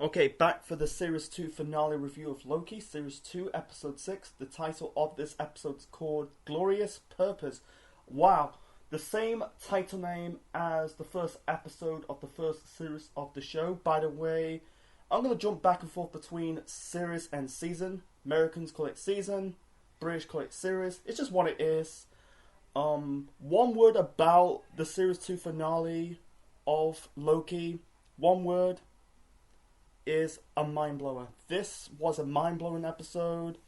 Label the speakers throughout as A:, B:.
A: Okay, back for the Series 2 finale review of Loki, Series 2, Episode 6. The title of this episode is called Glorious Purpose. Wow, the same title name as the first episode of the first series of the show. By the way, I'm going to jump back and forth between series and season. Americans call it season, British call it series. It's just what it is. One word about the Series 2 finale of Loki. One word is a mind blower. This was a mind blowing episode.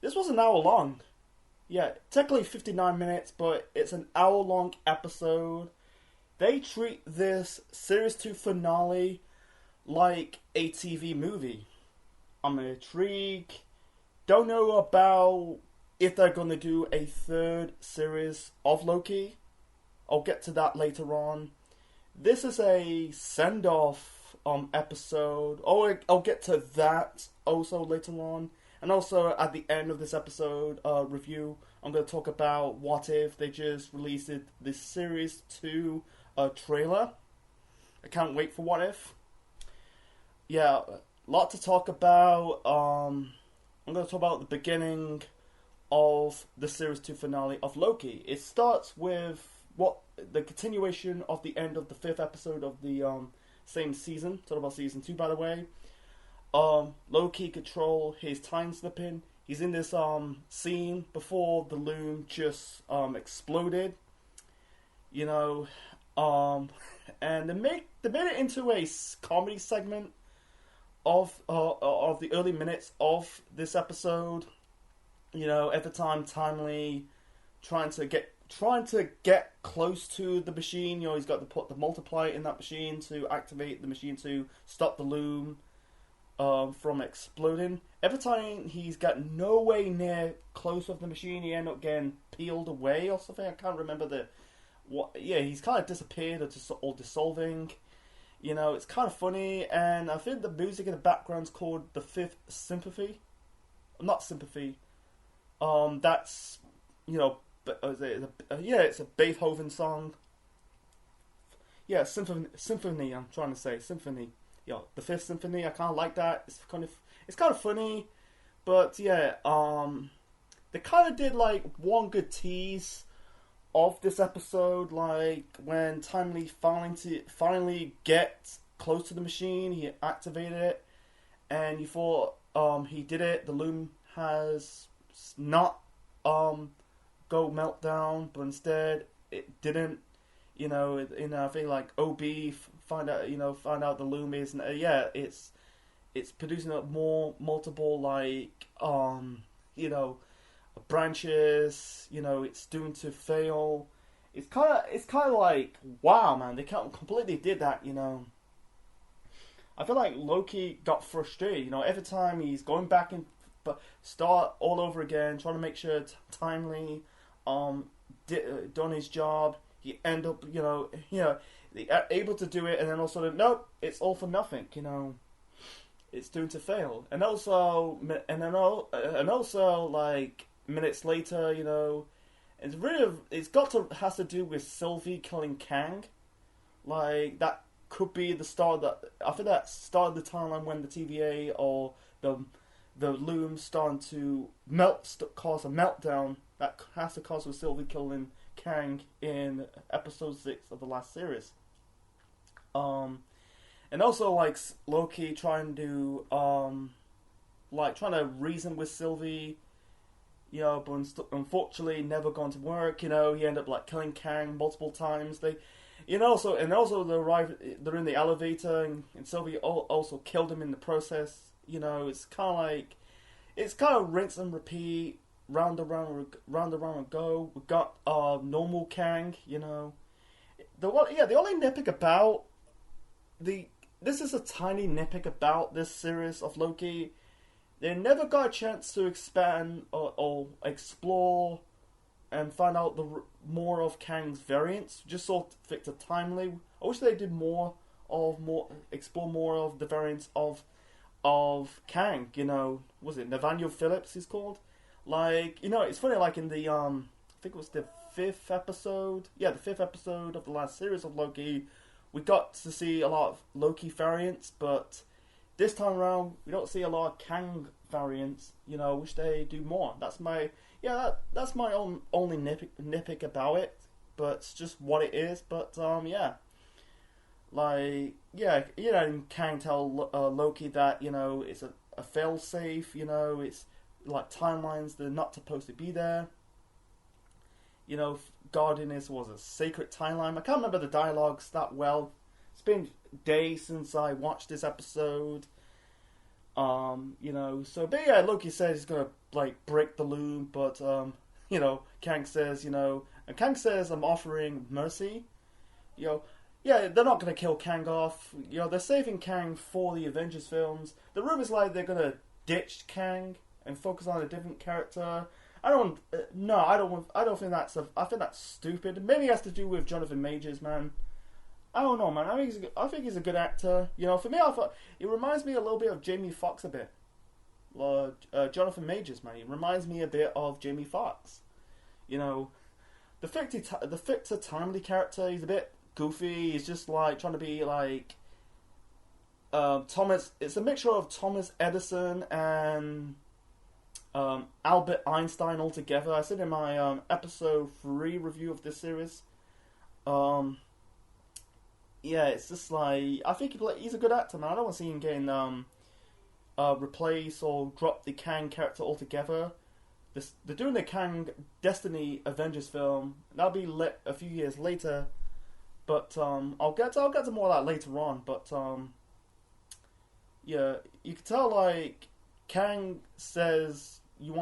A: This was an hour long. Yeah, technically 59 minutes, but it's an hour long episode. They treat this Series 2 finale like a TV movie. I'm intrigued. Don't know about if they're going to do a third series of Loki. I'll get to that later on. This is a send-off episode. Oh, I'll get to that also later on. And also at the end of this episode review, I'm going to talk about what if they just released the Series 2 trailer. I can't wait for what if. Yeah, a lot to talk about. I'm going to talk about the beginning of the Series 2 finale of Loki. It starts with the continuation of the end of the 5th episode of the same season. Talk about season 2, by the way. Loki control his time slipping. He's in this scene before the loom just exploded. You know, and they made it into a comedy segment of the early minutes of this episode. You know, every time Timely trying to get close to the machine. You know, he's got to put the multiplier in that machine to activate the machine to stop the loom from exploding. Every time he's got no way near close of the machine, he end up getting peeled away or something. I can't remember he's kind of disappeared or dissolving. You know, it's kind of funny, and I think the music in the background's called the Fifth Sympathy. Not Sympathy. That's, you know, it's a Beethoven song. Yeah, symphony. I'm trying to say symphony. Yeah, the Fifth Symphony. I kind of like that. It's kind of funny, but yeah. They kind of did like one good tease of this episode, like when Timely finally gets close to the machine, he activated it, and you thought he did it. The loom has not go meltdown, but instead it didn't. You know, I think like OB find out the loom is it's producing up more multiple like branches. You know, it's doomed to fail. It's kind of like, wow, man, they completely did that. You know, I feel like Loki got frustrated. You know, every time he's going back and start all over again, trying to make sure Timely done his job. He end up, able to do it, and then also nope, it's all for nothing. You know, it's doomed to fail. And also like minutes later, you know, has to do with Sylvie killing Kang. Like that could be the start I think that started the timeline when the TVA or the loom starting to cause a meltdown that has to cause with Sylvie killing Kang in episode 6 of the last series. And also like Loki trying to reason with Sylvie, you know, but unfortunately never going to work. You know, he ended up like killing Kang multiple times. They're in the elevator, and Sylvie also killed him in the process. You know, it's kind of rinse and repeat, round around and go. We got normal Kang. You know, the only nitpick about this is a tiny nitpick about this series of Loki. They never got a chance to expand or explore and find out more of Kang's variants. Just sort of fit to Timely. I wish they did explore more of the variants of Kang. You know, was it Nathaniel Phillips he's called? Like, you know, it's funny, like in the I think it was the 5th episode. Yeah, the 5th episode of the last series of Loki, we got to see a lot of Loki variants, but this time around we don't see a lot of Kang variants. You know, wish they do more. That's my that's my only nitpick about it. But it's just what it is. But yeah. Like, yeah, and Kang tell Loki that, it's a fail-safe, it's like timelines, they're not supposed to be there. Guarding this was a sacred timeline. I can't remember the dialogues that well. It's been days since I watched this episode. But yeah, Loki says he's gonna, like, break the loom, but, Kang says, and Kang says, I'm offering mercy, Yeah, they're not going to kill Kang off. They're saving Kang for the Avengers films. The rumors like they're going to ditch Kang and focus on a different character. I don't think I think that's stupid. Maybe it has to do with Jonathan Majors, man. I don't know, man. I think he's a good actor. For me, I thought it reminds me a little bit of Jamie Foxx a bit. Jonathan Majors, man. It reminds me a bit of Jamie Foxx. The Victor Timely character, he's a bit goofy. He's just like trying to be like Thomas. It's a mixture of Thomas Edison and Albert Einstein all together. I said in my episode 3 review of this series. Yeah, it's just like I think he's a good actor, man. I don't want to see him getting replace or drop the Kang character altogether. They're doing the Kang Destiny Avengers film. That'll be a few years later. But I'll get to more of that later on. But yeah, you can tell like Kang says you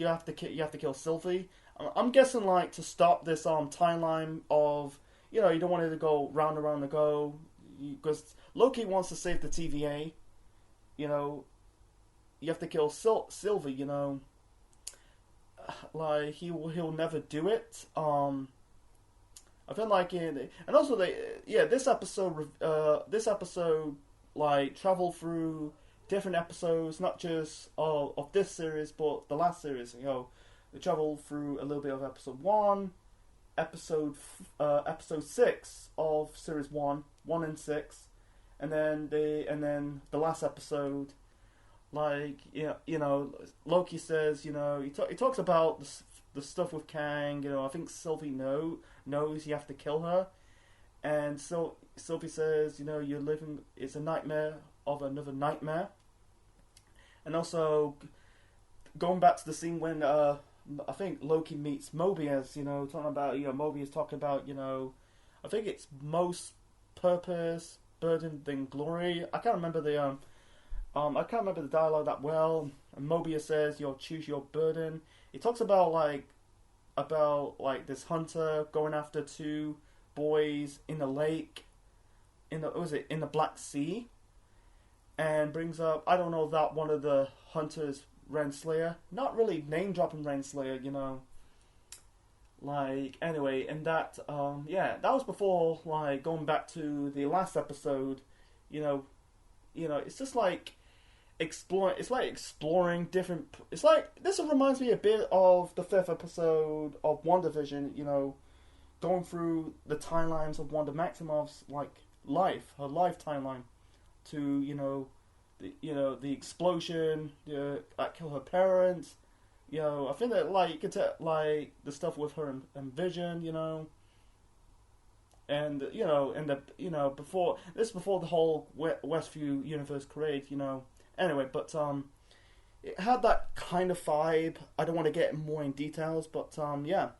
A: have to kill Sylvie. I'm guessing like to stop this timeline of you don't want it to go round and round the go because Loki wants to save the TVA. You have to kill Sylvie. Like he'll never do it. I feel like and also this episode like travel through different episodes, not just of this series but the last series. They travel through a little bit of episode 1, episode 6 of series 1 and 6, and then the last episode. Like Loki says he talks about the stuff with Kang. I think Sylvie knows you have to kill her, and so Sylvie says you're living. It's a nightmare of another nightmare, and also going back to the scene when I think Loki meets Mobius. Talking about Mobius talking about I think it's most purpose burden than glory. I can't remember the dialogue that well. And Mobius says, choose your burden. He talks about this hunter going after 2 boys in the lake, in the Black Sea, and brings up, I don't know that one of the hunters Renslayer. Not really name dropping Renslayer, Like anyway, and that that was before like going back to the last episode. It's just like exploring different. It's like this reminds me a bit of the 5th episode of WandaVision. Going through the timelines of Wanda Maximoff's her life timeline, to the explosion that killed her parents. I think that you could tell the stuff with her and Vision. And before the whole Westview universe created. Anyway, but it had that kind of vibe. I don't want to get more in details, but yeah.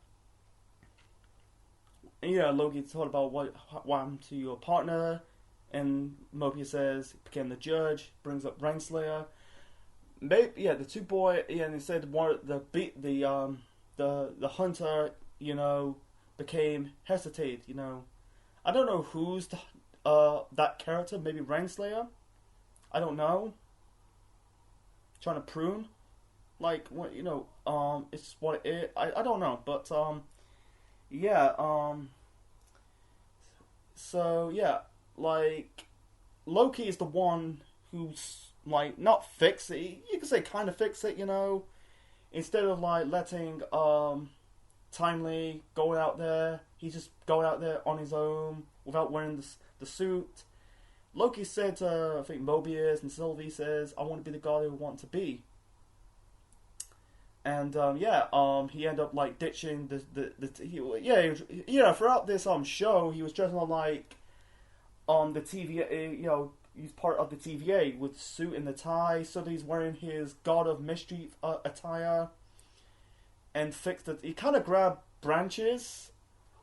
A: And, Loki talked about what happened to your partner, and Mobius says became the judge. Brings up Renslayer. Maybe the 2 boys. Yeah, and he said the hunter. Became hesitated. I don't know who's that character. Maybe Renslayer. I don't know. Trying to prune, it's what it is. I don't know, but so yeah, Loki is the one who's not fix it. You could say kind of fix it, instead of letting Timely go out there. He's just going out there on his own without wearing the suit. Loki said to, I think, Mobius, and Sylvie says, I want to be the god I want to be. And he ended up like ditching throughout this show he was dressing on like the TVA, he's part of the TVA with suit and the tie. So he's wearing his God of Mischief attire, and he kind of grabbed branches,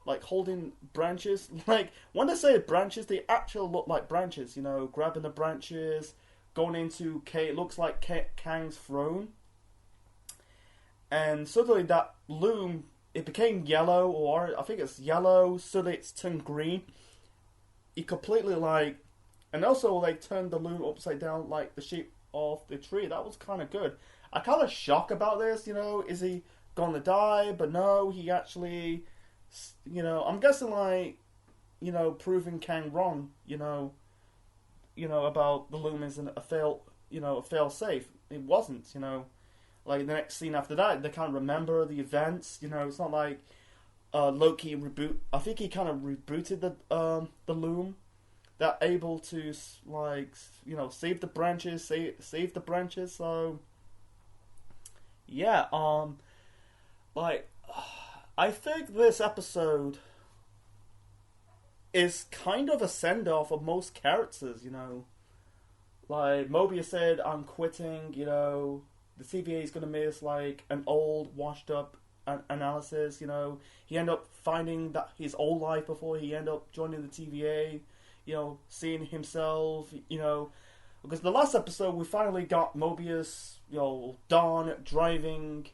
A: like holding branches. Like when they say branches, they actually look like branches. Grabbing the branches, going into it looks like Kang's throne. And suddenly that loom, it became yellow, or I think it's yellow, suddenly it's turned green. He completely and also they turned the loom upside down like the shape of the tree. That was kind of good. I kind of shocked about this, is he gonna die? But no, he actually, I'm guessing proving Kang wrong, about the loom isn't a fail safe. It wasn't, Like the next scene after that, they can't remember the events. It's not like Loki reboot. I think he kind of rebooted the loom. They're able to save the branches, save the branches. So yeah, I think this episode is kind of a send off of most characters. Like Mobius said, "I'm quitting." The TVA is going to miss an old, washed up analysis. He ended up finding that his old life before he ended up joining the TVA. Seeing himself. Because the last episode we finally got Mobius, Dawn driving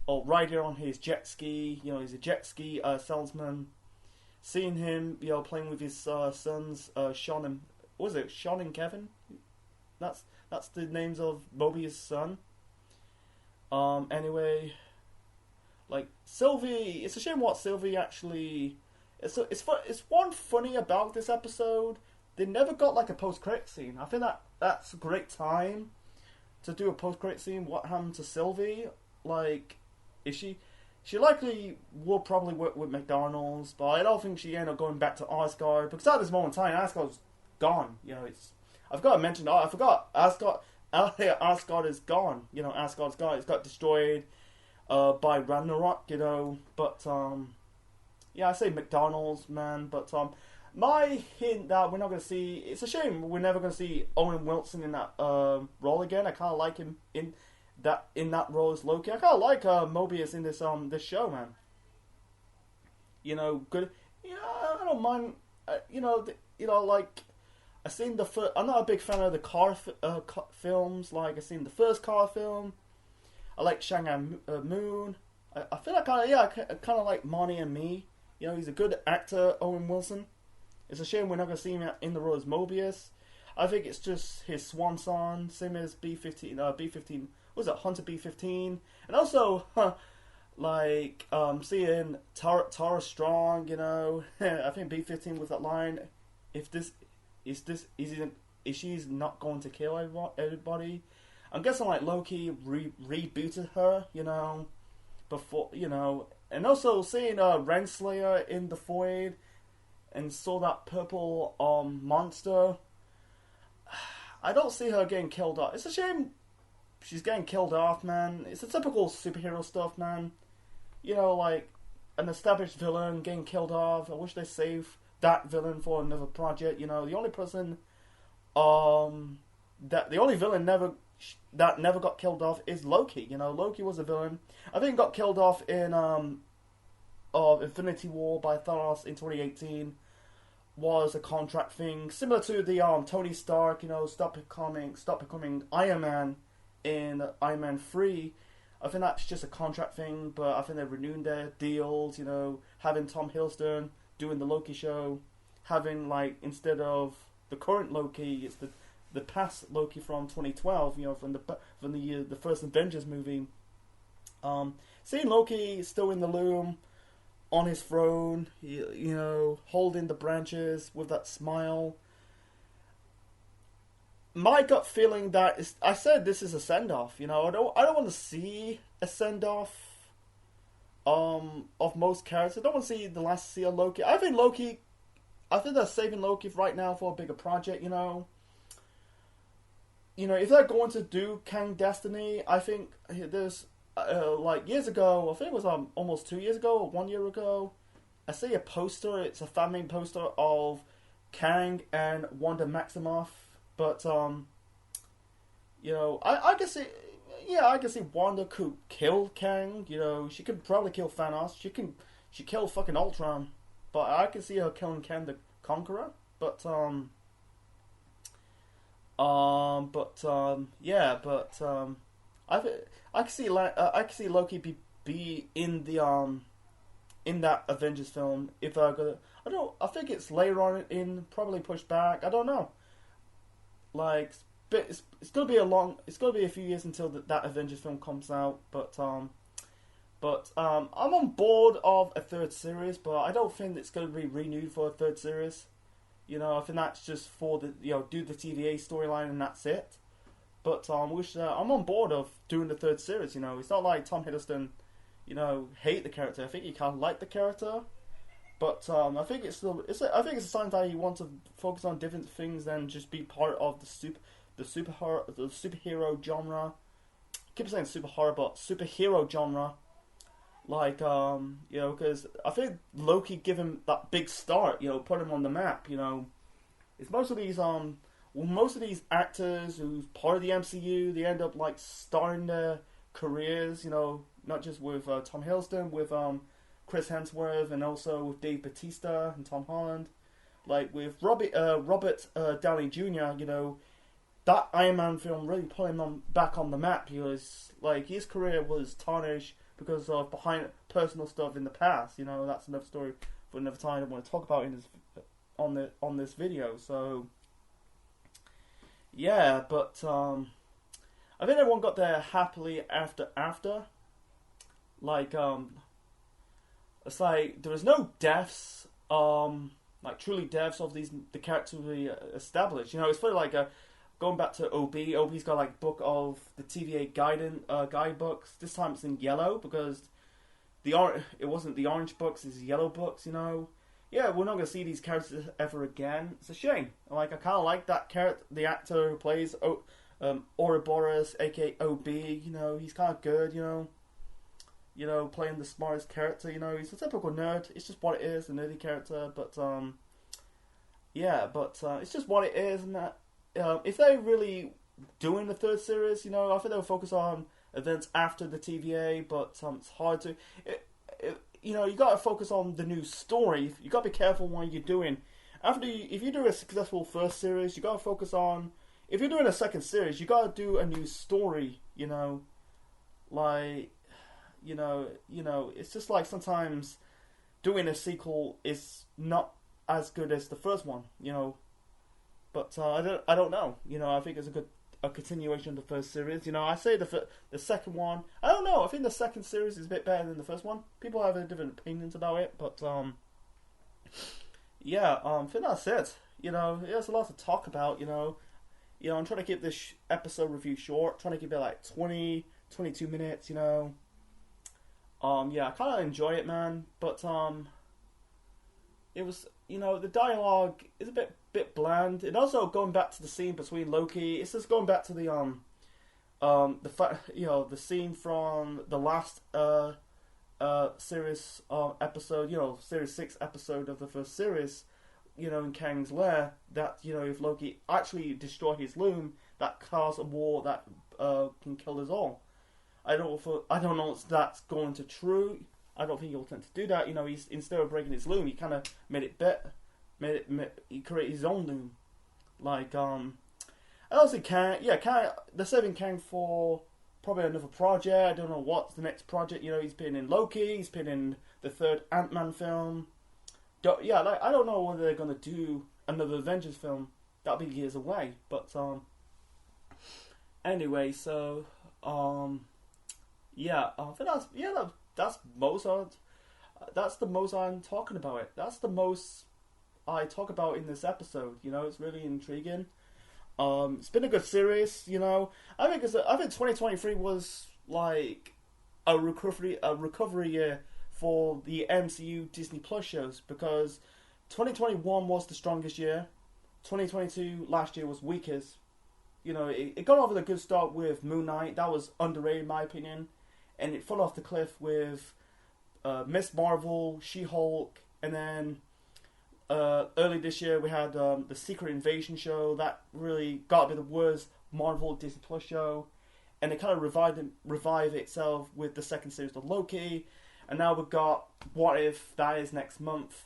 A: or riding on his jet ski. He's a jet ski salesman. Seeing him, playing with his sons, Sean and Sean and Kevin? That's the names of Mobius' son. Anyway, Sylvie, it's a shame what Sylvie actually. It's one funny about this episode. They never got a post-credit scene. I think that's a great time to do a post-credit scene. What happened to Sylvie? Is she? She likely will probably work with McDonald's, but I don't think she ended up going back to Asgard because at this moment in time, Asgard's gone. I've got to mention. I forgot Asgard. Asgard is gone. Asgard's gone. It's got destroyed by Ragnarok. But I say McDonald's, man. But my hint that we're not going to see. It's a shame we're never going to see Owen Wilson in that role again. I kind of like him in that role as Loki. I kind of like Mobius in this show, man. Good. I don't mind. I've seen the first. I'm not a big fan of the car films. I've seen the first car film. I like Shanghai Moon. I feel like I kind of like Marnie and Me. He's a good actor, Owen Wilson. It's a shame we're not going to see him in the role as Mobius. I think it's just his swan song, same as B-15. B-15 was it Hunter B-15, and also seeing Tara Strong. I think B-15 with that line. Is she's not going to kill everybody? I'm guessing Loki rebooted her, before, and also seeing Renslayer in the void and saw that purple monster. I don't see her getting killed off. It's a shame she's getting killed off, man. It's a typical superhero stuff, man. An established villain getting killed off. I wish they saved that villain for another project. The only person the only villain that never got killed off is Loki. Loki was a villain. I think he got killed off in of Infinity War by Thanos in 2018. Was a contract thing similar to the Tony Stark, stop becoming Iron Man in Iron Man 3. I think that's just a contract thing, but I think they're renewing their deals, having Tom Hiddleston doing the Loki show, having instead of the current Loki, it's the past Loki from 2012, from the first Avengers movie. Seeing Loki still in the loom, on his throne, holding the branches with that smile. My gut feeling I said this is a send off. I don't want to see a send off of most characters. I don't want to see the last see of Loki. I think Loki I think they're saving Loki right now for a bigger project. If they're going to do Kang Destiny, I think there's like years ago. I think it was almost 2 years ago or 1 year ago. I see a poster. It's a fan made poster of Kang and Wanda Maximoff. But I can see. Yeah, I can see Wanda could kill Kang. She could probably kill Thanos. She killed fucking Ultron. But I can see her killing Kang the Conqueror. But yeah, but I can see Loki be in the in that Avengers film if they're gonna. I think it's later on probably pushed back. I don't know. Like, but it's gonna be a few years until that Avengers film comes out. But I'm on board of a third series, but I don't think it's gonna be renewed for a third series. I think that's just for the do the TVA storyline and that's it. But I'm on board of doing the third series. It's not like Tom Hiddleston, hate the character. I think he kind of like the character, but I think it's a sign that he wants to focus on different things than just be part of the superhero genre. I keep saying super horror, but superhero genre. Like, because I think Loki gave him that big start, put him on the map, It's most of these actors who's part of the MCU, they end up, like, starting their careers, not just with Tom Hiddleston, with Chris Hemsworth, and also with Dave Bautista and Tom Holland. Like, with Robert Downey Jr., that Iron Man film really put him back on the map. He was, like, his career was tarnished because of personal stuff in the past. That's another story for another time I don't want to talk about on this video. So yeah, but I think everyone got there happily after. Like it's like there was no deaths, like truly deaths of the characters we established. It's funny, like going back to OB's got like book of the TVA guidebooks. This time it's in yellow because it wasn't the orange books, it's the yellow books. Yeah, we're not gonna see these characters ever again. It's a shame. Like, I kind of like that character, the actor who plays Ouroboros, aka OB. He's kind of good. Playing the smartest character. He's a typical nerd. It's just what it is, a nerdy character. But yeah, but it's just what it is, and that. If they're really doing the third series, I think they'll focus on events after the TVA, but it's hard to. You got to focus on the new story. You got to be careful what you're doing. If you do a successful first series, you got to focus on. If you're doing a second series, you got to do a new story. Like, it's just like sometimes doing a sequel is not as good as the first one. But I don't know. I think it's a continuation of the first series. I say the second one. I don't know. I think the second series is a bit better than the first one. People have different opinions about it, but yeah. I think that's it. There's a lot to talk about. I'm trying to keep this episode review short. Trying to keep it like 20, 22 minutes. Yeah, I kind of enjoy it, man. But it was. The dialogue is a bit bland. And also going back to the scene between Loki, it's just going back to the the scene from the last series episode, series 6 episode of the first series, in Kang's lair, that if Loki actually destroyed his loom, that caused a war that can kill us all. I don't know if that's going to true. I don't think he'll tend to do that. He's, instead of breaking his loom, he kind of made it better. He created his own loom. Like, I also they're saving Kang for probably another project. I don't know what's the next project. He's been in Loki. He's been in the third Ant-Man film. I don't know whether they're gonna do another Avengers film. That'll be years away. But anyway, so yeah, I think that's the most I'm talking about it. That's the most I talk about in this episode. It's really intriguing. It's been a good series. I think 2023 was like a recovery year for the MCU Disney Plus shows, because 2021 was the strongest year. 2022 last year was weakest. You know, it got off with a good start with Moon Knight. That was underrated in my opinion, and it fell off the cliff with Miss Marvel, She-Hulk, and then early this year we had the Secret Invasion show that really got to be the worst Marvel Disney Plus show, and it kind of revived itself with the second series of Loki, and now we've got What If, that is next month.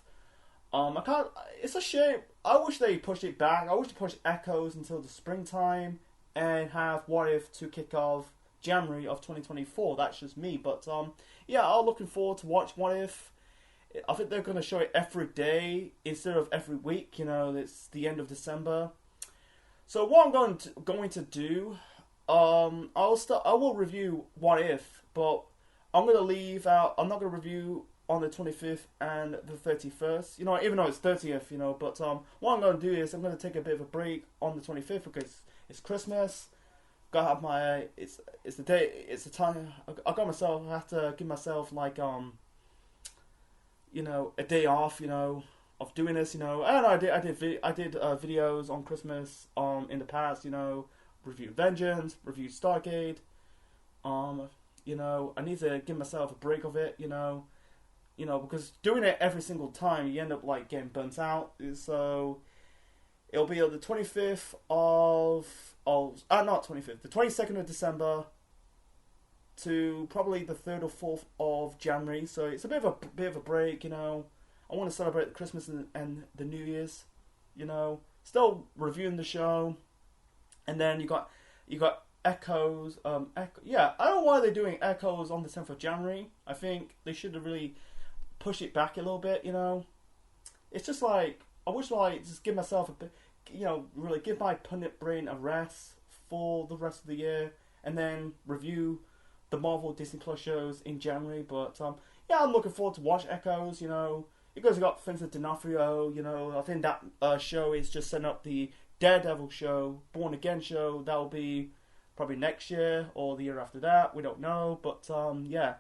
A: It's a shame. I wish they pushed it back. I wish they pushed Echoes until the springtime and have What If to kick off January of 2024. That's just me, but yeah, I'm looking forward to watch What If. I think they're going to show it every day instead of every week. You know, it's the end of December. So what I'm going to do, I will review What If, but I'm going to leave out. I'm not going to review on the 25th and the 31st. You know, even though it's 30th. You know, but what I'm going to do is I'm going to take a bit of a break on the 25th because it's Christmas. Gotta have my it's the day. It's the time. I have to give myself like you know, a day off, you know, of doing this, you know. And I did videos on Christmas in the past, you know, review Vengeance, review Stargate. You know, I need to give myself a break of it, you know, because doing it every single time you end up like getting burnt out. So it'll be on the 25th not 25th, the 22nd of December to probably the 3rd or 4th of January. So it's a bit of a break, you know. I want to celebrate Christmas and the New Year's, you know. Still reviewing the show, and then you got Echoes. Yeah, I don't know why they're doing Echoes on the 10th of January. I think they should have really pushed it back a little bit, you know. It's just like I wish like just give myself a bit, you know, really give my pundit brain a rest for the rest of the year, and then review the Marvel Disney Plus shows in January. But yeah, I'm looking forward to watch Echoes. You know, you guys got Vincent D'Onofrio. You know, I think that show is just setting up the Daredevil show, Born Again show. That'll be probably next year or the year after that. We don't know, but yeah,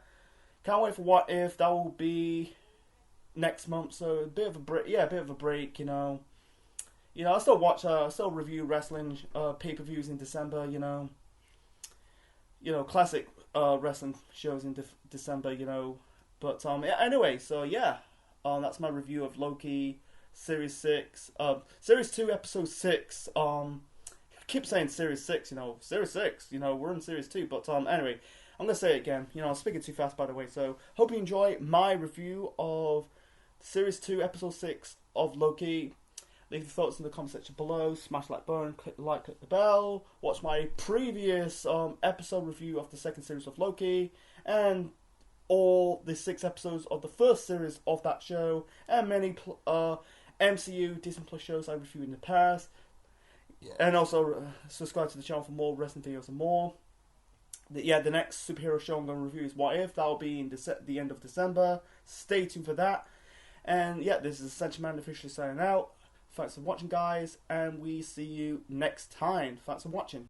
A: can't wait for What If. That will be next month. So a bit of a break. Yeah, a bit of a break. You know, I still review wrestling pay-per-views in December. You know, classic wrestling shows in December, you know. But anyway, so yeah, that's my review of Loki Series 6, Series 2, Episode 6. I keep saying Series 6, you know, Series 6, you know, we're in Series 2. But anyway, I'm gonna say it again. You know, I'm speaking too fast, by the way. So hope you enjoy my review of Series 2, Episode 6 of Loki. Leave your thoughts in the comment section below. Smash the like button, click the like, click the bell. Watch my previous episode review of the second series of Loki, and all the 6 episodes of the first series of that show, and many MCU Disney Plus shows I reviewed in the past. Yeah. And also subscribe to the channel for more wrestling videos and more. The next superhero show I'm going to review is What If. That'll be in the end of December. Stay tuned for that. And yeah, this is Essential Man officially signing out. Thanks for watching, guys, and we see you next time. Thanks for watching.